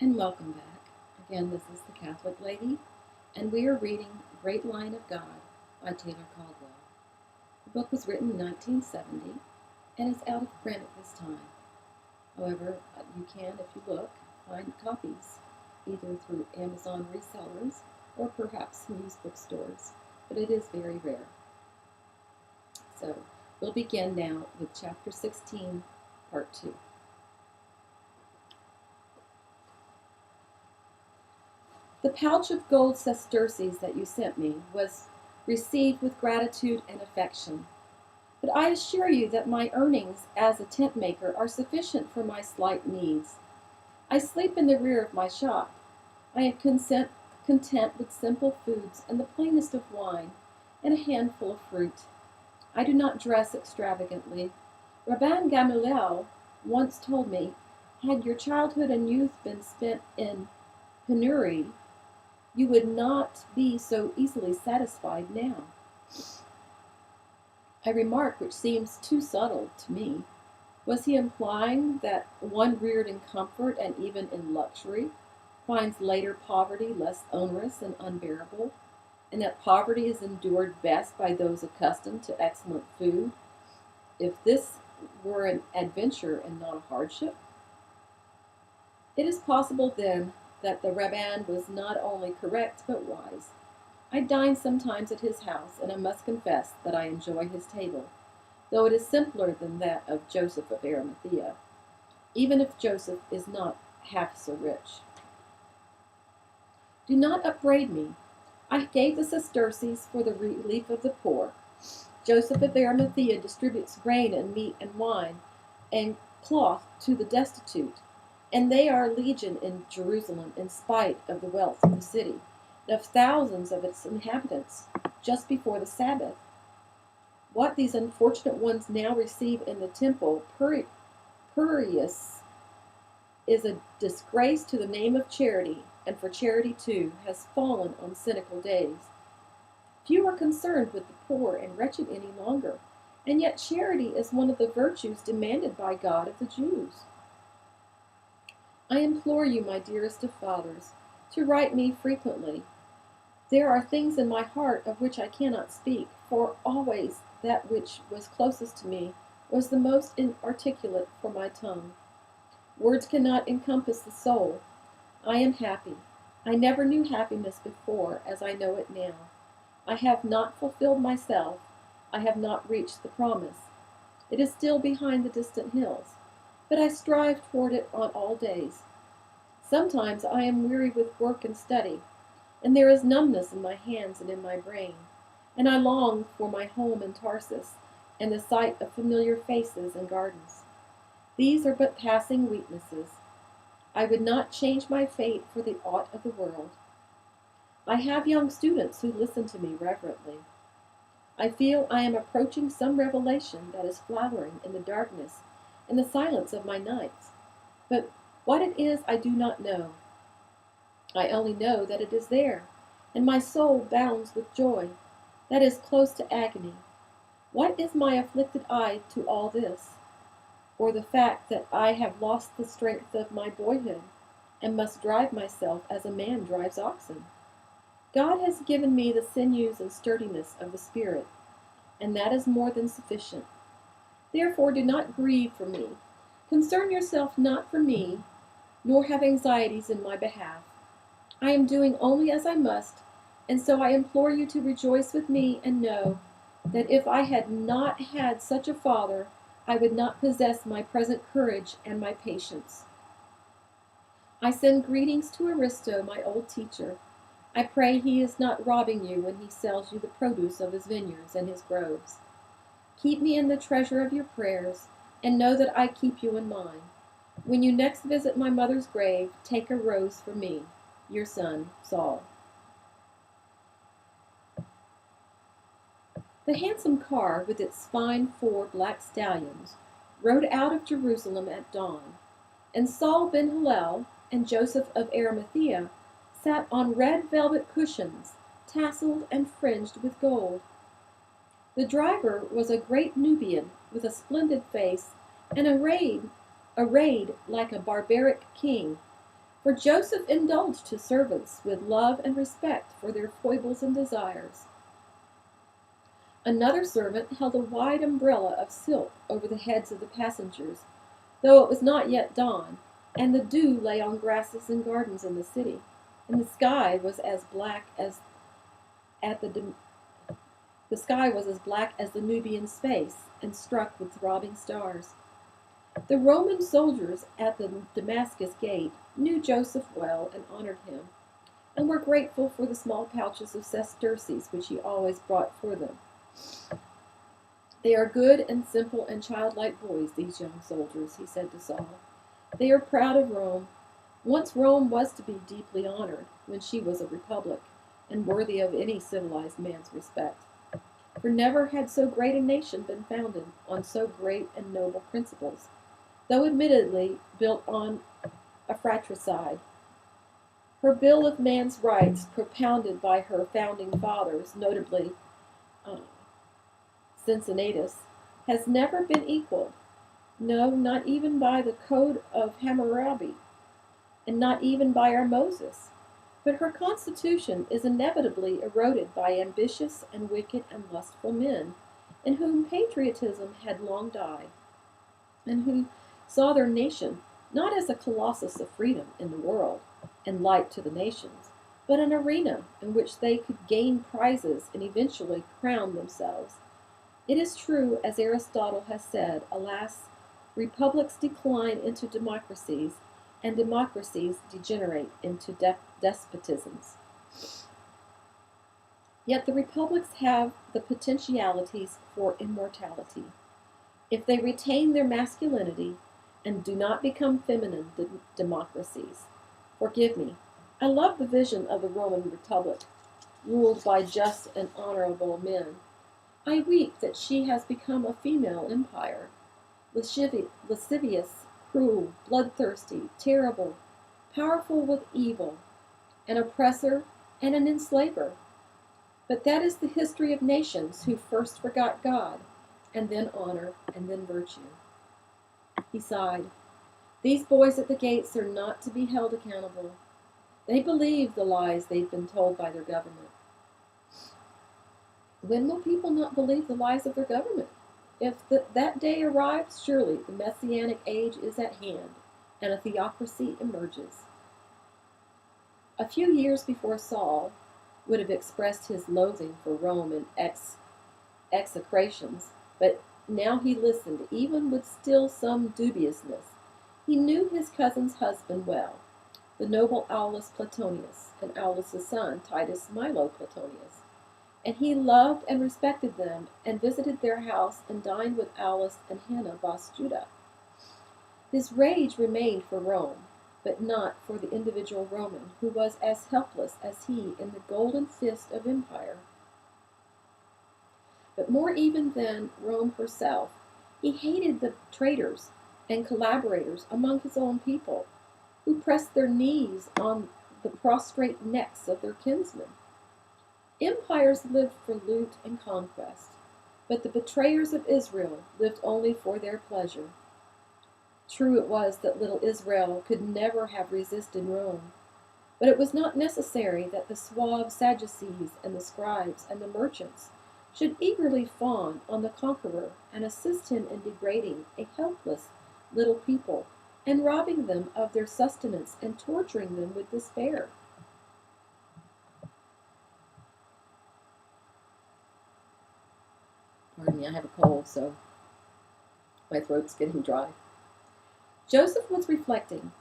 And welcome back. Again, this is the Catholic Lady, and we are reading Great Line of God by Taylor Caldwell. The book was written in 1970 and is out of print at this time. However, you can, if you look, find copies either through Amazon resellers or perhaps some used bookstores, but it is very rare. So we'll begin now with Chapter 16, Part 2. The pouch of gold sesterces that you sent me was received with gratitude and affection. But I assure you that my earnings as a tent maker are sufficient for my slight needs. I sleep in the rear of my shop. I am content with simple foods and the plainest of wine, and a handful of fruit. I do not dress extravagantly. Rabban Gamaliel once told me, had your childhood and youth been spent in penury, you would not be so easily satisfied now. A remark which seems too subtle to me. Was he implying that one reared in comfort and even in luxury finds later poverty less onerous and unbearable, and that poverty is endured best by those accustomed to excellent food? If this were an adventure and not a hardship? It is possible, then, that the Rabban was not only correct but wise. I dine sometimes at his house, and I must confess that I enjoy his table, though it is simpler than that of Joseph of Arimathea, even if Joseph is not half so rich. Do not upbraid me. I gave the sesterces for the relief of the poor. Joseph of Arimathea distributes grain and meat and wine and cloth to the destitute, and they are legion in Jerusalem in spite of the wealth of the city, and of thousands of its inhabitants, just before the Sabbath. What these unfortunate ones now receive in the temple, Purius, is a disgrace to the name of charity, and for charity, too, has fallen on cynical days. Few are concerned with the poor and wretched any longer, and yet charity is one of the virtues demanded by God of the Jews. I implore you, my dearest of fathers, to write me frequently. There are things in my heart of which I cannot speak, for always that which was closest to me was the most inarticulate for my tongue. Words cannot encompass the soul. I am happy. I never knew happiness before as I know it now. I have not fulfilled myself. I have not reached the promise. It is still behind the distant hills, but I strive toward it on all days. Sometimes I am weary with work and study, and there is numbness in my hands and in my brain, and I long for my home in Tarsus and the sight of familiar faces and gardens. These are but passing weaknesses. I would not change my fate for the aught of the world. I have young students who listen to me reverently. I feel I am approaching some revelation that is flowering in the darkness and the silence of my nights, but what it is I do not know. I only know that it is there, and my soul bounds with joy, that is close to agony. What is my afflicted eye to all this, or the fact that I have lost the strength of my boyhood, and must drive myself as a man drives oxen? God has given me the sinews and sturdiness of the Spirit, and that is more than sufficient. Therefore do not grieve for me. Concern yourself not for me, nor have anxieties in my behalf. I am doing only as I must, and so I implore you to rejoice with me and know that if I had not had such a father, I would not possess my present courage and my patience. I send greetings to Aristo, my old teacher. I pray he is not robbing you when he sells you the produce of his vineyards and his groves. Keep me in the treasure of your prayers, and know that I keep you in mind. When you next visit my mother's grave, take a rose for me, your son, Saul. The handsome car, with its fine 4 black stallions, rode out of Jerusalem at dawn, and Saul ben Hillel and Joseph of Arimathea sat on red velvet cushions, tasseled and fringed with gold. The driver was a great Nubian with a splendid face and arrayed like a barbaric king, For Joseph indulged his servants with love and respect for their foibles and desires. Another servant held a wide umbrella of silk over the heads of the passengers, though it was not yet dawn, and the dew lay on grasses and gardens in the city, and the sky was as black as the Nubian space, and struck with throbbing stars. The Roman soldiers at the Damascus gate knew Joseph well and honored him, and were grateful for the small pouches of sesterces which he always brought for them. "They are good and simple and childlike boys, these young soldiers," he said to Saul. "They are proud of Rome. Once Rome was to be deeply honored, when she was a republic, and worthy of any civilized man's respect. For never had so great a nation been founded on so great and noble principles, though admittedly built on a fratricide. Her Bill of Man's Rights, propounded by her founding fathers, notably Cincinnatus, has never been equaled, no, not even by the Code of Hammurabi, and not even by our Moses. But her constitution is inevitably eroded by ambitious and wicked and lustful men, in whom patriotism had long died, and who saw their nation not as a colossus of freedom in the world and light to the nations, but an arena in which they could gain prizes and eventually crown themselves. It is true, as Aristotle has said, alas, republics decline into democracies, and democracies degenerate into despotisms. Yet the republics have the potentialities for immortality. If they retain their masculinity and do not become feminine democracies. Forgive me, I love the vision of the Roman Republic, ruled by just and honorable men. I weep that she has become a female empire, lascivious, cruel, bloodthirsty, terrible, powerful with evil, an oppressor and an enslaver. But that is the history of nations who first forgot God, and then honor, and then virtue." He sighed. "These boys at the gates are not to be held accountable. They believe the lies they've been told by their government." When will people not believe the lies of their government? If that day arrives, surely the Messianic age is at hand, and a theocracy emerges. A few years before, Saul would have expressed his loathing for Rome in execrations, but now he listened, even with still some dubiousness. He knew his cousin's husband well, the noble Aulus Platonius, and Aulus's son, Titus Milo Platonius, and he loved and respected them, and visited their house and dined with Aulus and Hannah Bas Judah. His rage remained for Rome, but not for the individual Roman, who was as helpless as he in the golden fist of empire. But more even than Rome herself, he hated the traitors and collaborators among his own people, who pressed their knees on the prostrate necks of their kinsmen. Empires lived for loot and conquest, but the betrayers of Israel lived only for their pleasure. True it was that little Israel could never have resisted Rome, but it was not necessary that the suave Sadducees and the scribes and the merchants should eagerly fawn on the conqueror and assist him in degrading a helpless little people and robbing them of their sustenance and torturing them with despair. Pardon me, I have a cold, so my throat's getting dry. Joseph was reflecting,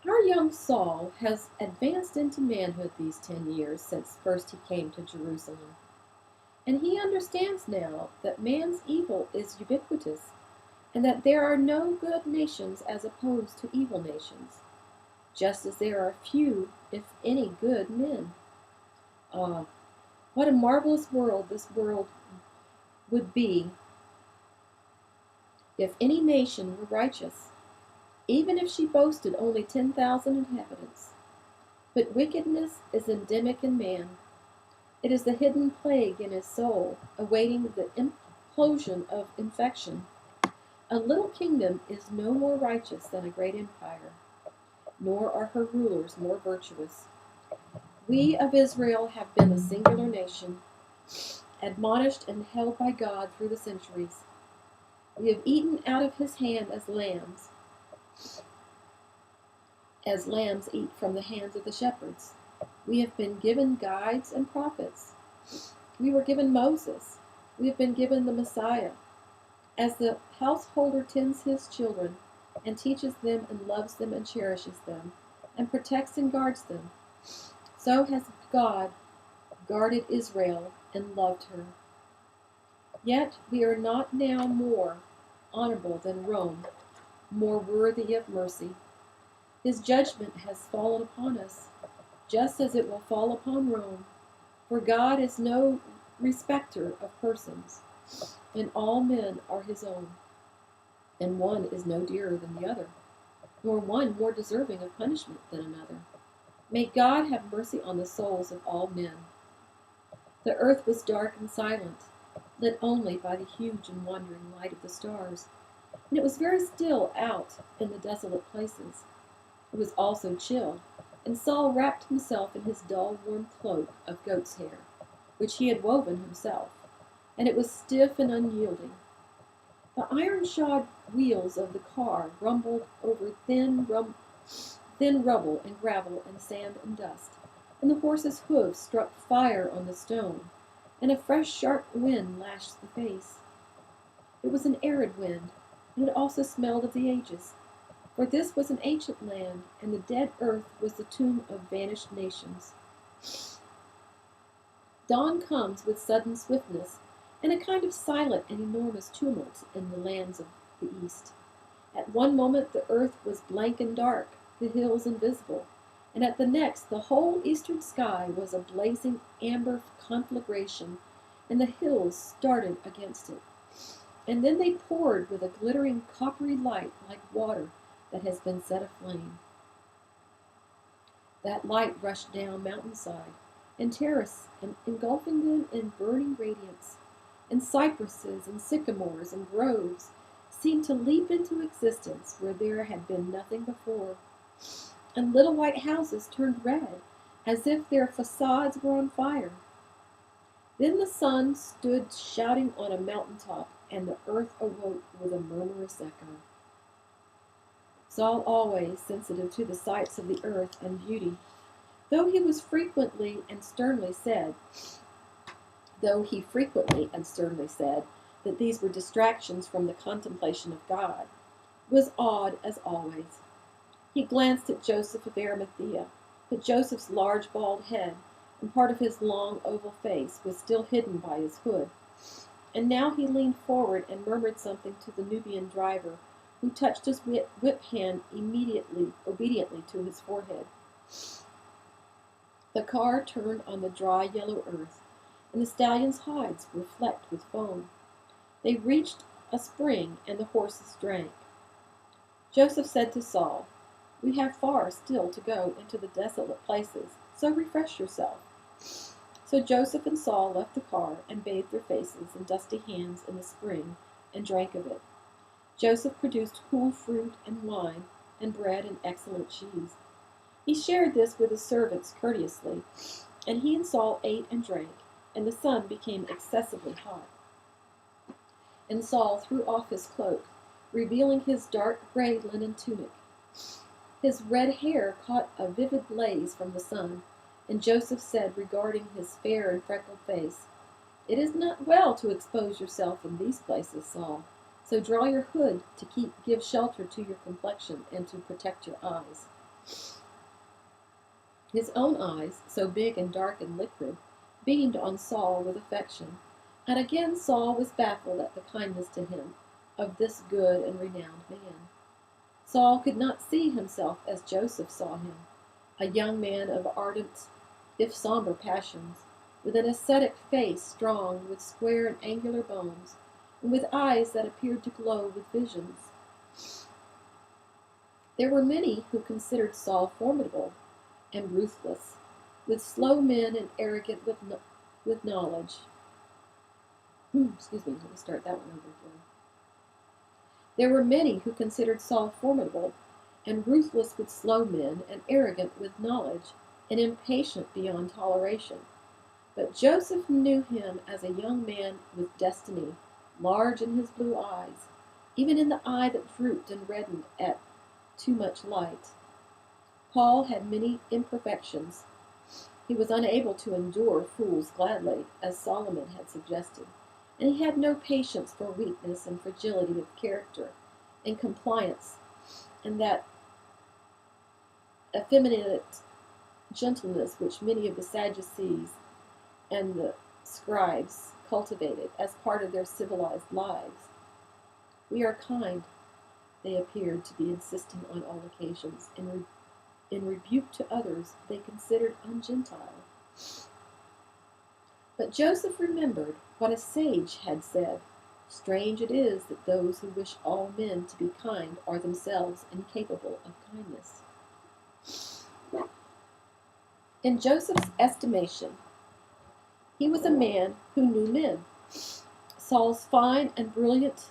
"Our young Saul has advanced into manhood these 10 years since first he came to Jerusalem. And he understands now that man's evil is ubiquitous, and that there are no good nations as opposed to evil nations, just as there are few, if any, good men. Ah, what a marvelous world this world would be if any nation were righteous, even if she boasted only 10,000 inhabitants. But wickedness is endemic in man. It is the hidden plague in his soul, awaiting the implosion of infection. A little kingdom is no more righteous than a great empire. nor are her rulers more virtuous. We of Israel have been a singular nation, admonished and held by God through the centuries. We have eaten out of his hand as lambs eat from the hands of the shepherds. We have been given guides and prophets. We were given Moses. We have been given the Messiah. As the householder tends his children and teaches them and loves them and cherishes them and protects and guards them, so has God guarded Israel and loved her. Yet we are not now more honorable than Rome, more worthy of mercy. His judgment has fallen upon us, just as it will fall upon Rome. For God is no respecter of persons, and all men are his own, and one is no dearer than the other, nor one more deserving of punishment than another. May God have mercy on the souls of all men. The earth was dark and silent, lit only by the huge and wandering light of the stars, and it was very still out in the desolate places. It was also chill, and Saul wrapped himself in his dull, warm cloak of goat's hair, which he had woven himself, and it was stiff and unyielding. The iron-shod wheels of the car rumbled over thin rubble and gravel and sand and dust, and the horses' hoofs struck fire on the stone, and a fresh sharp wind lashed the face. It was an arid wind, and it also smelled of the ages, for this was an ancient land, and the dead earth was the tomb of vanished nations. Dawn comes with sudden swiftness, and a kind of silent and enormous tumult in the lands of the east. At one moment the earth was blank and dark, the hills invisible, and at the next the whole eastern sky was a blazing amber conflagration, and the hills started against it. And then they poured with a glittering coppery light like water that has been set aflame. That light rushed down mountainside and terrace, and engulfing them in burning radiance, and cypresses and sycamores and groves seemed to leap into existence where there had been nothing before, and little white houses turned red as if their facades were on fire. Then the sun stood shouting on a mountaintop, and the earth awoke with a murmurous echo. Saul, always sensitive to the sights of the earth and beauty, though he frequently and sternly said that these were distractions from the contemplation of God, was awed as always. He glanced at Joseph of Arimathea, but Joseph's large bald head and part of his long oval face was still hidden by his hood, and now he leaned forward and murmured something to the Nubian driver, who touched his whip hand obediently to his forehead. The car turned on the dry yellow earth, and the stallions' hides were flecked with foam. They reached a spring, and the horses drank. Joseph said to Saul, "We have far still to go into the desolate places, so refresh yourself." So Joseph and Saul left the car and bathed their faces and dusty hands in the spring and drank of it. Joseph produced cool fruit and wine and bread and excellent cheese. He shared this with his servants courteously, and he and Saul ate and drank, and the sun became excessively hot. And Saul threw off his cloak, revealing his dark gray linen tunic. His red hair caught a vivid blaze from the sun, and Joseph said, regarding his fair and freckled face, "It is not well to expose yourself in these places, Saul, so draw your hood to give shelter to your complexion and to protect your eyes." His own eyes, so big and dark and liquid, beamed on Saul with affection, and again Saul was baffled at the kindness to him of this good and renowned man. Saul could not see himself as Joseph saw him, a young man of ardent, if somber passions, with an ascetic face strong with square and angular bones, and with eyes that appeared to glow with visions. There were many who considered Saul formidable and ruthless, with slow men and arrogant with knowledge. Excuse me, let me start that one over again. There were many who considered Saul formidable and ruthless with slow men, and arrogant with knowledge, and impatient beyond toleration. But Joseph knew him as a young man with destiny, large in his blue eyes, even in the eye that drooped and reddened at too much light. Paul had many imperfections. He was unable to endure fools gladly, as Solomon had suggested, and he had no patience for weakness and fragility of character and compliance, and that effeminate gentleness which many of the Sadducees and the scribes cultivated as part of their civilized lives. We are kind, they appeared to be insisting on all occasions. In rebuke to others, they considered ungentile. But Joseph remembered what a sage had said. Strange it is that those who wish all men to be kind are themselves incapable of kindness. In Joseph's estimation, he was a man who knew men. Saul's fine and brilliant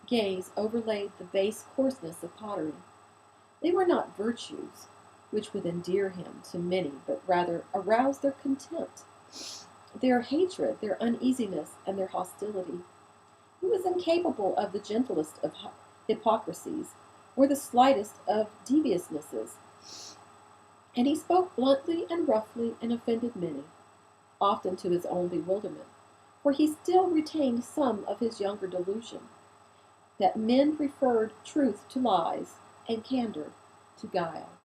gaze overlaid the base coarseness of pottery. They were not virtues which would endear him to many, but rather arouse their contempt, their hatred, their uneasiness, and their hostility. He was incapable of the gentlest of hypocrisies, or the slightest of deviousnesses, and he spoke bluntly and roughly and offended many, often to his own bewilderment, for he still retained some of his younger delusion, that men preferred truth to lies and candor to guile.